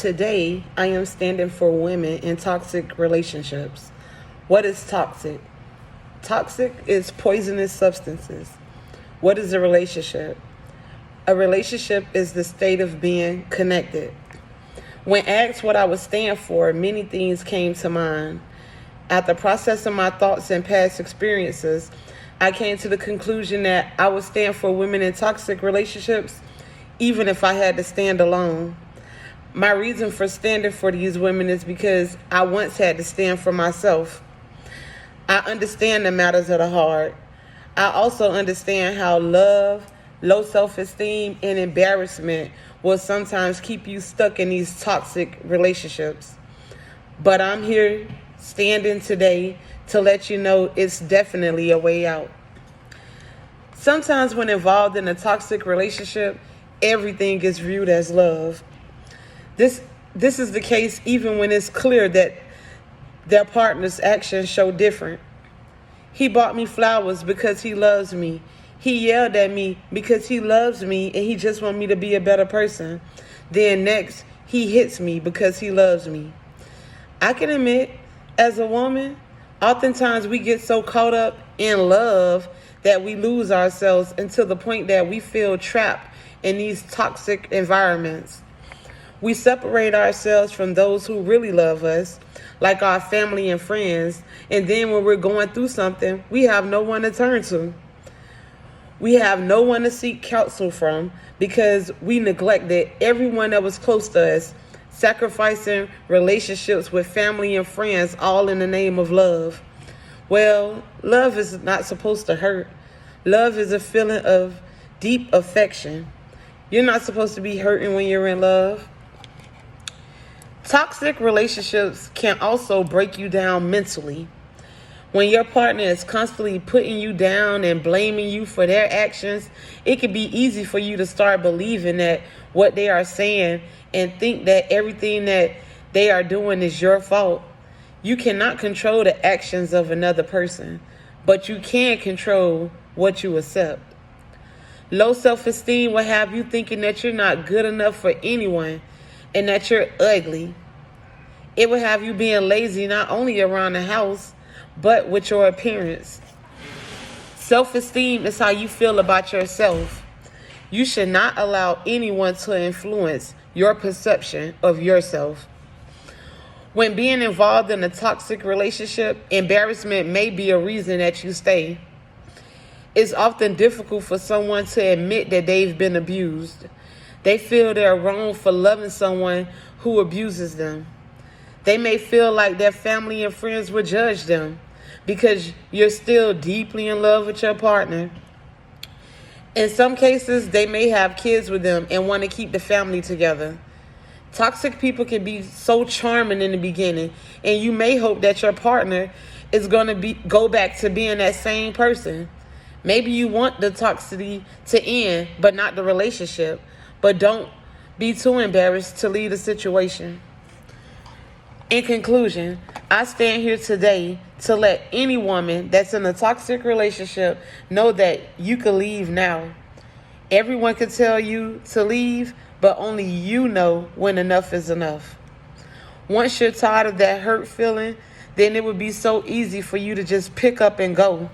Today, I am standing for women in toxic relationships. What is toxic? Toxic is poisonous substances. What is a relationship? A relationship is the state of being connected. When asked what I would stand for, many things came to mind. After processing my thoughts and past experiences, I came to the conclusion that I would stand for women in toxic relationships, even if I had to stand alone. My reason for standing for these women is because I once had to stand for myself. I understand the matters of the heart. I also understand how love, low self-esteem, and embarrassment will sometimes keep you stuck in these toxic relationships. But I'm here standing today to let you know it's definitely a way out. Sometimes when involved in a toxic relationship, everything is viewed as love. This is the case even when it's clear that their partner's actions show different. He bought me flowers because he loves me. He yelled at me because he loves me and he just wants me to be a better person. Then next, he hits me because he loves me. I can admit, as a woman, oftentimes we get so caught up in love that we lose ourselves until the point that we feel trapped in these toxic environments. We separate ourselves from those who really love us, like our family and friends, and then when we're going through something, we have no one to turn to. We have no one to seek counsel from because we neglected everyone that was close to us, sacrificing relationships with family and friends, all in the name of love. Well, love is not supposed to hurt. Love is a feeling of deep affection. You're not supposed to be hurting when you're in love. Toxic relationships can also break you down mentally. When your partner is constantly putting you down and blaming you for their actions, it can be easy for you to start believing that what they are saying and think that everything that they are doing is your fault. You cannot control the actions of another person, but you can control what you accept. Low self-esteem will have you thinking that you're not good enough for anyone and that you're ugly. It will have you being lazy not only around the house, but with your appearance. Self-esteem is how you feel about yourself. You should not allow anyone to influence your perception of yourself. When being involved in a toxic relationship, embarrassment may be a reason that you stay. It's often difficult for someone to admit that they've been abused. They feel they're wrong for loving someone who abuses them. They may feel like their family and friends will judge them because you're still deeply in love with your partner. In some cases, they may have kids with them and want to keep the family together. Toxic people can be so charming in the beginning, and you may hope that your partner is going to go back to being that same person. Maybe you want the toxicity to end, but not the relationship. But don't be too embarrassed to leave the situation. In conclusion, I stand here today to let any woman that's in a toxic relationship know that you can leave now. Everyone can tell you to leave, but only you know when enough is enough. Once you're tired of that hurt feeling, then it would be so easy for you to just pick up and go.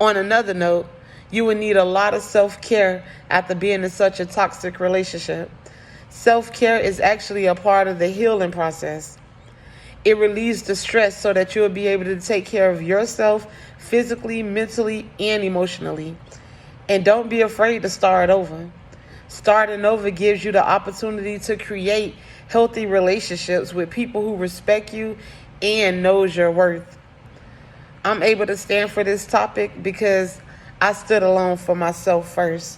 On another note, you would need a lot of self-care after being in such a toxic relationship. Self-care is actually a part of the healing process. It relieves the stress so that you'll be able to take care of yourself physically, mentally, and emotionally. And don't be afraid to start over. Starting over gives you the opportunity to create healthy relationships with people who respect you and knows your worth. I'm able to stand for this topic because I stood alone for myself first.